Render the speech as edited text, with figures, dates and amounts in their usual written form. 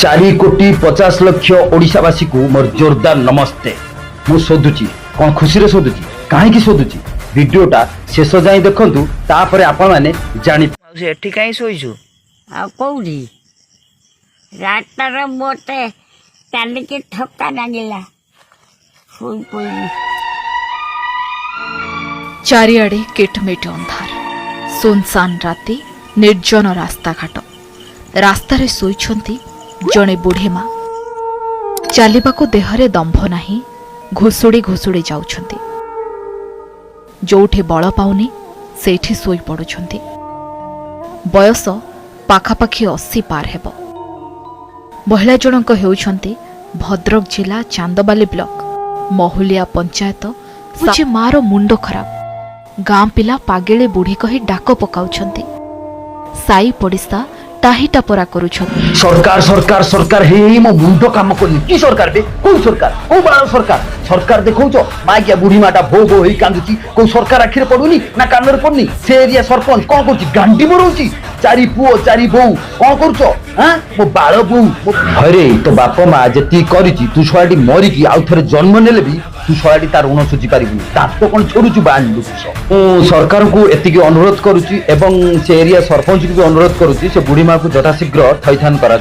4,50,00,000 ओडिशावासी को मोर जोरदार नमस्ते। मु शोधुची कौन खुशी शोधुची कहीं शोधुची वीडियोटा शेष जाए देखु तापर आपण मैंने जानी एठी कहीं शोइछु आ कौड़ी रातर मोटे चलिके ठक्का नागिला सोई पड़ी चारिआडे किटमिट अंधार सुनसान राति निर्जन रास्ता घाट रास्तारे शोइछंती जड़े बुढ़ी माँ चलवाको देहरे दंभ नाही घुसुड़ी घुसुड़ी जाउछंती जोठे बल पाउनी सेठी सोई पड़ुछंती बयस पाखापाखि 80 पार हेब महिला जनक हेउछंती भद्रक जिला चांदबाली ब्लॉक महुलिया पंचायत जे मार मुंड खराब गाँ पिला पागेले बुढ़ी कही डाक पकाउछंती साई पड़िसा टाहीटा परा करूछंती सरकार सरकार सरकार हे मो मुंड काम करनी की सरकार बे कोन सरकार ओ बाळ सरकार सरकार देखौछो मागिया बुढ़ी माटा भो भो होई कांदुची को सरकार आखिर पडुनी ना कानर पडनी से एरिया सरपंच कोन करची गांडी मरोची चारि पुओ चारि बहू कोन करछो हां मो बाळ बहू हरे तो बाप मा जेती करिची तू छाडी मरी की आउ थरे जन्म नेले भी तू छाडी तार ऋण सुझी पारिबुनी ता तो कोन छोडुची बांड लुकुछ ओ सरकार को एतिकी अनुरोध करूची एवं से एरिया सरपंच को भी अनुरोध करूची से बुढ़ी मां को जथा शीघ्र थैथान करा